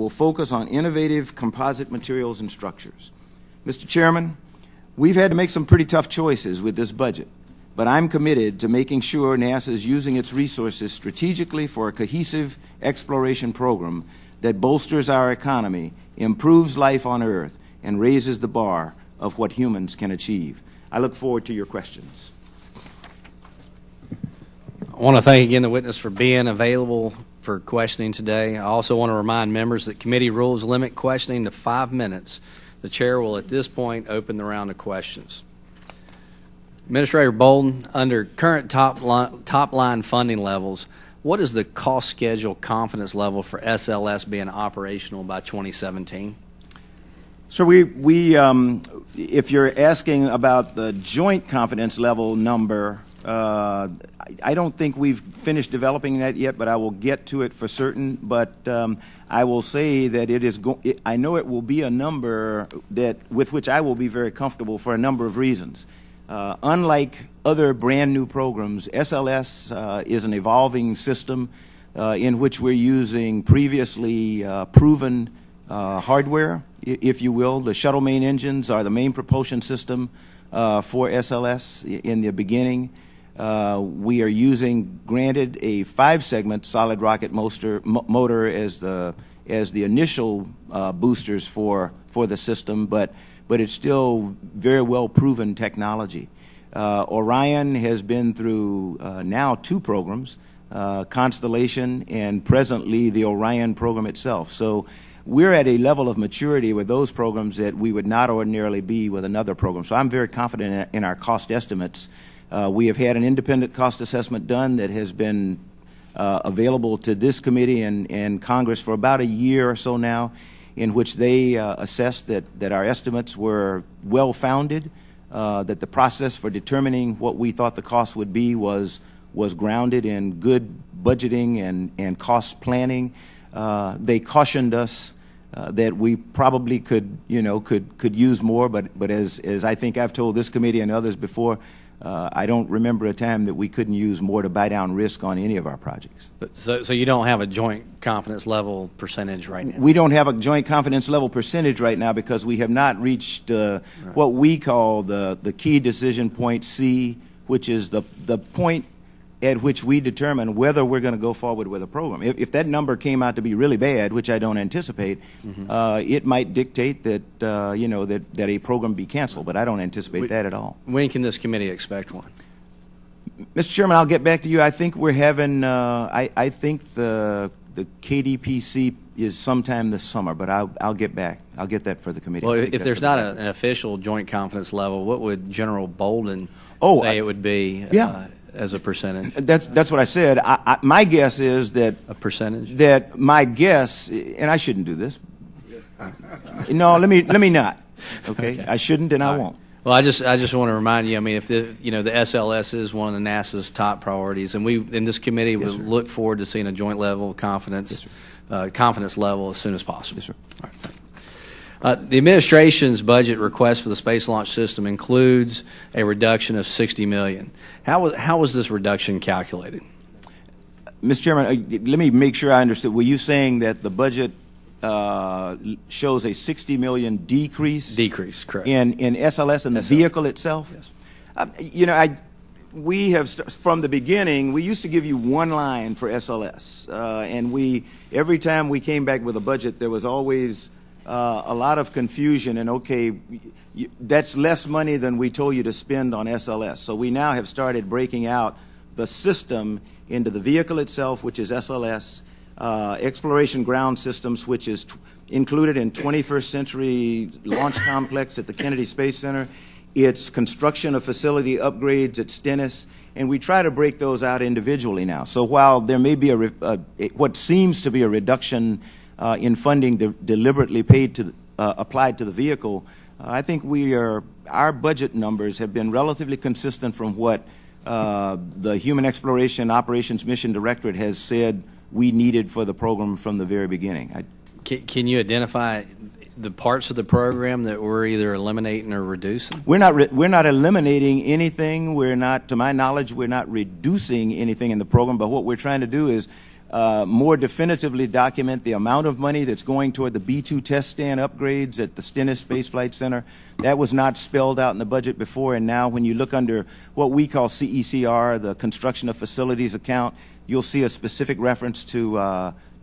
will focus on innovative composite materials and structures. Mr. Chairman, we've had to make some pretty tough choices with this budget, but I'm committed to making sure NASA is using its resources strategically for a cohesive exploration program that bolsters our economy, improves life on Earth, and raises the bar of what humans can achieve. I look forward to your questions. I want to thank again the witness for being available for questioning today. I also want to remind members that committee rules limit questioning to 5 minutes. The chair will at this point open the round of questions. Administrator Bolden, under current top line funding levels, what is the cost schedule confidence level for SLS being operational by 2017? So if you're asking about the joint confidence level number, I don't think we've finished developing that yet, but I will get to it for certain. But I will say that I know it will be a number with which I will be very comfortable for a number of reasons. Unlike other brand new programs, SLS is an evolving system in which we're using previously proven hardware, if you will. The shuttle main engines are the main propulsion system for SLS in the beginning. We are using, granted, a 5-segment solid rocket motor as the initial boosters for the system, but it's still very well proven technology. Orion has been through now 2 programs, Constellation and presently the Orion program itself. So we're at a level of maturity with those programs that we would not ordinarily be with another program. So I'm very confident in our cost estimates. We have had an independent cost assessment done that has been available to this committee and Congress for about a year or so now, in which they assessed that our estimates were well-founded, that the process for determining what we thought the cost would be was grounded in good budgeting and cost planning. They cautioned us that we probably could use more, but as I think I've told this committee and others before, I don't remember a time that we couldn't use more to buy down risk on any of our projects. So you don't have a joint confidence level percentage right now? We don't have a joint confidence level percentage right now because we have not reached what we call the key decision point C, which is the point at which we determine whether we're going to go forward with a program. If that number came out to be really bad, which I don't anticipate, it might dictate that that a program be canceled. But I don't anticipate that at all. When can this committee expect one? Mr. Chairman, I'll get back to you. I think we're having. I think the KDPC is sometime this summer, but I'll get back. I'll get that for the committee. Well, if there's not an official joint confidence level, what would General Bolden say it would be? As a percentage? That's what I said. My guess is that a percentage. That my guess, and I shouldn't do this. No, let me not. Okay, I shouldn't, and I won't. Well, I just want to remind you. I mean, if the SLS is one of the NASA's top priorities, and we in this committee would look forward to seeing a joint level of confidence, confidence level as soon as possible. Yes, sir. All right, thank you. The administration's budget request for the Space Launch System includes a reduction of $60 million. How was this reduction calculated? Mr. Chairman, let me make sure I understood. Were you saying that the budget shows a $60 million decrease? Decrease, correct. In SLS and the vehicle itself? Yes. We have, from the beginning, we used to give you one line for SLS. And every time we came back with a budget, there was always a lot of confusion, and okay, that's less money than we told you to spend on SLS. So we now have started breaking out the system into the vehicle itself, which is SLS, exploration ground systems, which is included in 21st Century Launch Complex at the Kennedy Space Center. It's construction of facility upgrades at Stennis, and we try to break those out individually now. So while there may be what seems to be a reduction in funding deliberately applied to the vehicle, I think our budget numbers have been relatively consistent from what the Human Exploration Operations Mission Directorate has said we needed for the program from the very beginning. Can you identify the parts of the program that we're either eliminating or reducing? We're not eliminating anything. To my knowledge, we're not reducing anything in the program. But what we're trying to do is more definitively document the amount of money that's going toward the B-2 test stand upgrades at the Stennis Space Flight Center. That was not spelled out in the budget before, and now when you look under what we call CECR, the Construction of Facilities account, you'll see a specific reference to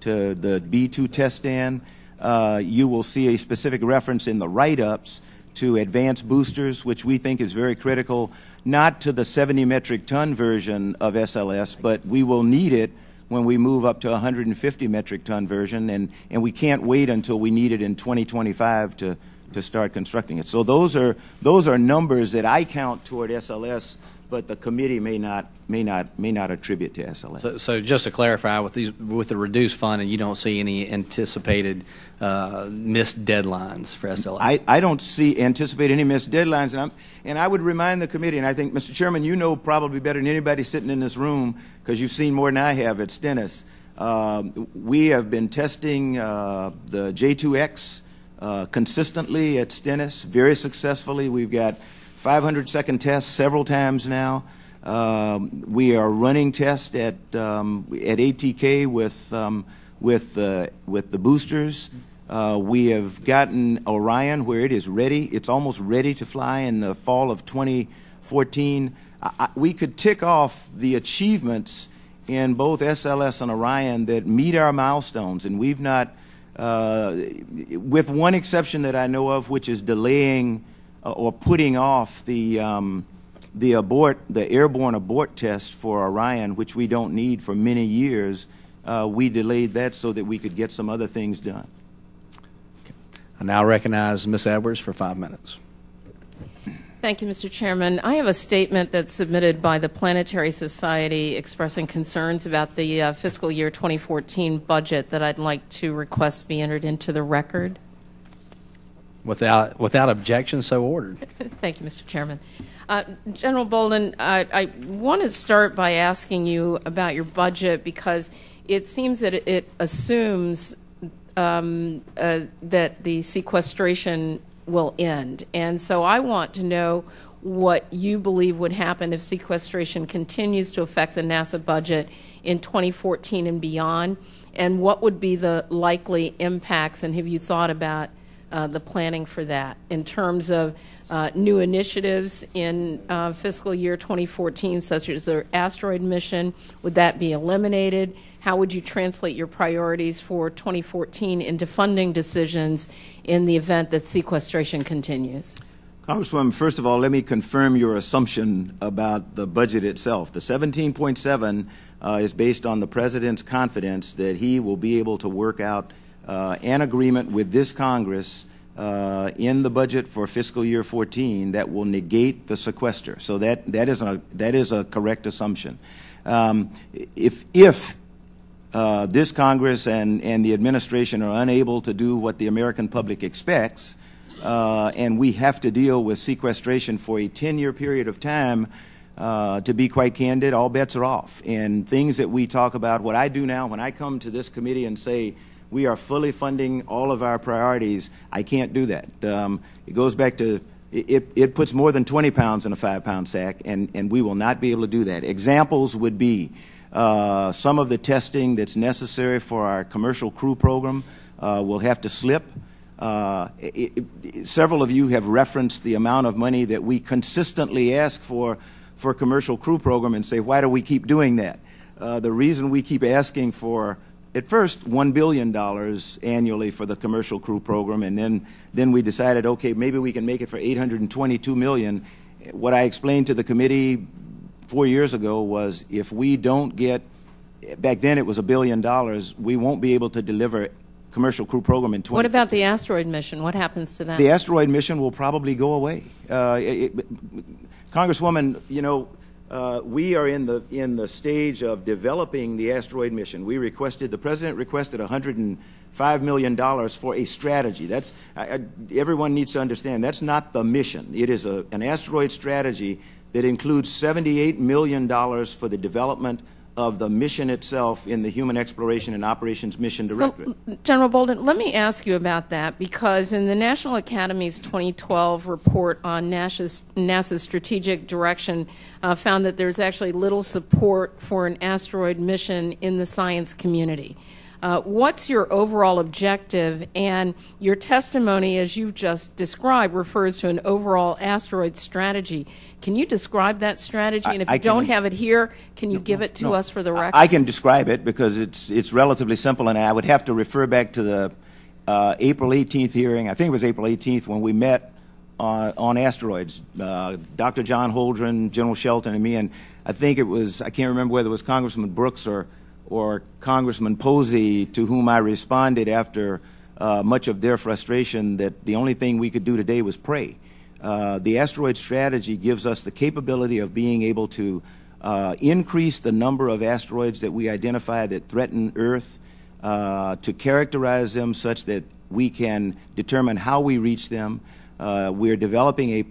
the B-2 test stand. You will see a specific reference in the write-ups to advanced boosters, which we think is very critical, not to the 70 metric ton version of SLS, but we will need it when we move up to 150 metric ton version, and we can't wait until we need it in 2025 to start constructing it. So those are numbers that I count toward SLS, but the committee may not attribute to SLS. So just to clarify, with the reduced funding, you don't see any anticipated missed deadlines for SLS? I don't anticipate any missed deadlines, and I would remind the committee, and I think, Mr. Chairman, you know probably better than anybody sitting in this room, because you've seen more than I have at Stennis. We have been testing the J2X consistently at Stennis, very successfully. We've got 500-second tests several times now. We are running tests at ATK with the boosters. We have gotten Orion where it is ready. It's almost ready to fly in the fall of 2014. We could tick off the achievements in both SLS and Orion that meet our milestones, and we've not, with one exception that I know of, which is delaying or putting off the airborne abort test for Orion, which we don't need for many years. We delayed that so that we could get some other things done. Okay. I now recognize Ms. Edwards for 5 minutes. Thank you, Mr. Chairman. I have a statement that's submitted by the Planetary Society expressing concerns about the fiscal year 2014 budget that I'd like to request be entered into the record. Without objection, so ordered. Thank you, Mr. Chairman. General Bolden, I want to start by asking you about your budget, because it seems that it assumes that the sequestration will end. And so I want to know what you believe would happen if sequestration continues to affect the NASA budget in 2014 and beyond, and what would be the likely impacts, and have you thought about the planning for that in terms of new initiatives in fiscal year 2014, such as the asteroid mission? Would that be eliminated? How would you translate your priorities for 2014 into funding decisions in the event that sequestration continues? Congresswoman, first of all, let me confirm your assumption about the budget itself. The 17.7 is based on the President's confidence that he will be able to work out an agreement with this Congress in the budget for fiscal year 14 that will negate the sequester. So that is a correct assumption. If this Congress and the administration are unable to do what the American public expects, and we have to deal with sequestration for a 10-year period of time, to be quite candid, all bets are off. And things that we talk about, what I do now when I come to this committee and say we are fully funding all of our priorities, I can't do that. It goes back to, it puts more than 20 pounds in a 5-pound sack, and we will not be able to do that. Examples would be some of the testing that's necessary for our commercial crew program will have to slip. Several of you have referenced the amount of money that we consistently ask for commercial crew program and say, why do we keep doing that? The reason we keep asking for, at first, $1 billion annually for the commercial crew program, and then we decided, okay, maybe we can make it for $822 million. What I explained to the committee 4 years ago was, if we don't get, back then it was $1 billion, we won't be able to deliver commercial crew program in 20. What about the asteroid mission? What happens to that? The asteroid mission will probably go away. Congresswoman, you know, we are in the stage of developing the asteroid mission. The President requested $105 million for a strategy. That's everyone needs to understand. That's not the mission. It is an asteroid strategy that includes $78 million for the development of the mission itself in the Human Exploration and Operations Mission Directorate. So, General Bolden, let me ask you about that, because in the National Academy's 2012 report on NASA's strategic direction found that there's actually little support for an asteroid mission in the science community. What's your overall objective? And your testimony, as you've just described, refers to an overall asteroid strategy. Can you describe that strategy? And if you don't have it here, can you give it to us for the record? I can describe it because it's relatively simple, and I would have to refer back to the April 18th hearing. I think it was April 18th when we met on asteroids. Dr. John Holdren, General Shelton, and me, and I think it was, I can't remember whether it was Congressman Brooks or Congressman Posey, to whom I responded after much of their frustration that the only thing we could do today was pray. The asteroid strategy gives us the capability of being able to increase the number of asteroids that we identify that threaten Earth, to characterize them such that we can determine how we reach them. We're developing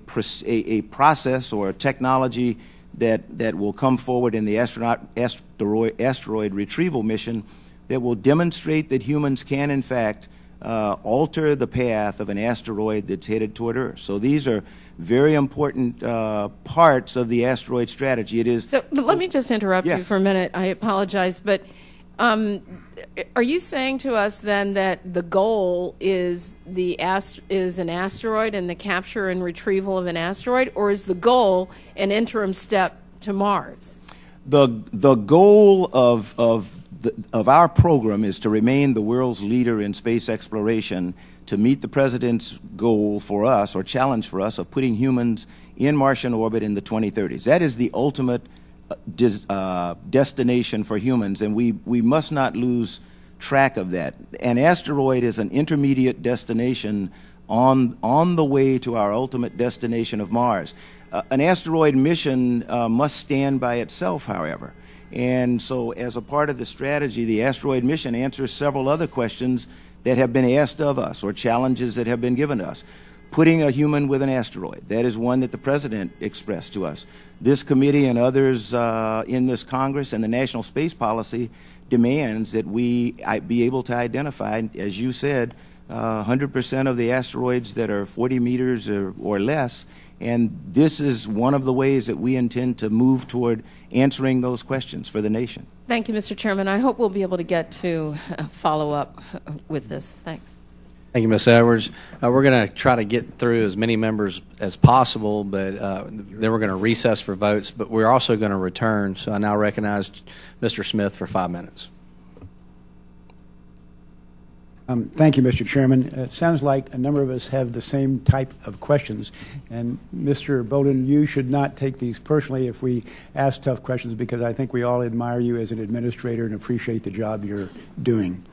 a process or a technology that will come forward in the asteroid retrieval mission that will demonstrate that humans can, in fact, alter the path of an asteroid that's headed toward Earth. So these are very important parts of the asteroid strategy. It is. So, but let me just interrupt you for a minute. I apologize, but are you saying to us then that the goal is an asteroid and the capture and retrieval of an asteroid, or is the goal an interim step to Mars? The goal of our program is to remain the world's leader in space exploration, to meet the President's goal for us, or challenge for us, of putting humans in Martian orbit in the 2030s. That is the ultimate destination for humans, and we must not lose track of that. An asteroid is an intermediate destination on the way to our ultimate destination of Mars. An asteroid mission must stand by itself, however. And so as a part of the strategy, the asteroid mission answers several other questions that have been asked of us, or challenges that have been given to us. Putting a human with an asteroid, that is one that the President expressed to us. This committee and others in this Congress and the National Space Policy demands that we be able to identify, as you said, 100% of the asteroids that are 40 meters or less, and this is one of the ways that we intend to move toward answering those questions for the nation. Thank you, Mr. Chairman. I hope we'll be able to get to follow up with this. Thanks. Thank you, Ms. Edwards. We're going to try to get through as many members as possible, but then we're going to recess for votes, but we're also going to return. So I now recognize Mr. Smith for 5 minutes. Thank you, Mr. Chairman. It sounds like a number of us have the same type of questions. And Mr. Bolden, you should not take these personally if we ask tough questions, because I think we all admire you as an administrator and appreciate the job you're doing.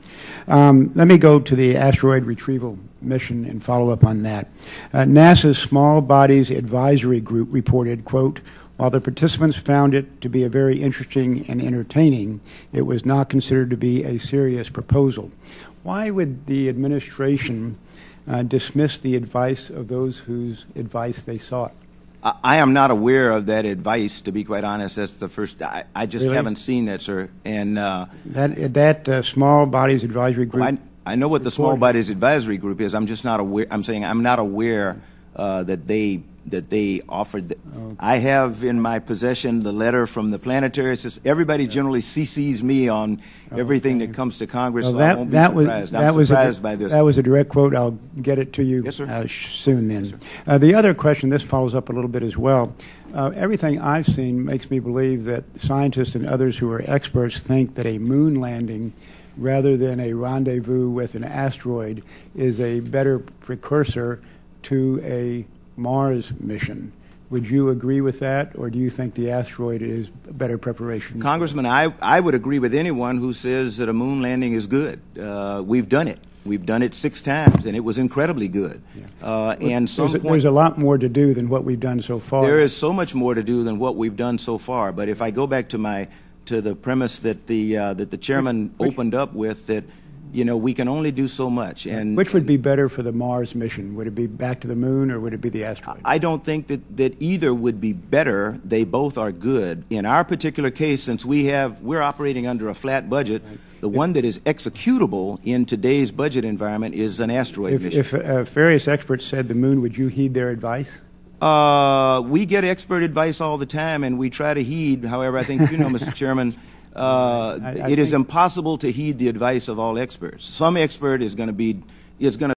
Let me go to the asteroid retrieval mission and follow up on that. NASA's Small Bodies Advisory Group reported, quote, "While the participants found it to be a very interesting and entertaining, it was not considered to be a serious proposal." Why would the administration dismiss the advice of those whose advice they sought? I am not aware of that advice, to be quite honest. That's the first. I just haven't seen that, sir. And that Small Bodies Advisory Group. I know what the Small Bodies Advisory Group is. I'm just not aware. I'm saying I'm not aware that they offered. Okay. I have in my possession the letter from the planetary. It says everybody generally CCs me on everything that comes to Congress. Well, so I won't be surprised. I'm surprised by this. That was a direct quote. I'll get it to you yes, sir. Soon then. Yes, the other question, this follows up a little bit as well. Everything I've seen makes me believe that scientists and others who are experts think that a moon landing rather than a rendezvous with an asteroid is a better precursor to a Mars mission. Would you agree with that, or do you think the asteroid is better preparation? Congressman, I would agree with anyone who says that a moon landing is good. We've done it. We've done it 6 times, and it was incredibly good. Yeah. And there's a lot more to do than what we've done so far. There is so much more to do than what we've done so far. But if I go back to the premise that the chairman opened up with, that You know, we can only do so much. And which would be better for the Mars mission? Would it be back to the moon, or would it be the asteroid? I don't think that either would be better. They both are good. In our particular case, since we're operating under a flat budget, the one that is executable in today's budget environment is an asteroid mission. If various experts said the moon, would you heed their advice? We get expert advice all the time, and we try to heed. However, I think you know, Mr. Chairman, it is impossible to heed the advice of all experts. Some expert is going to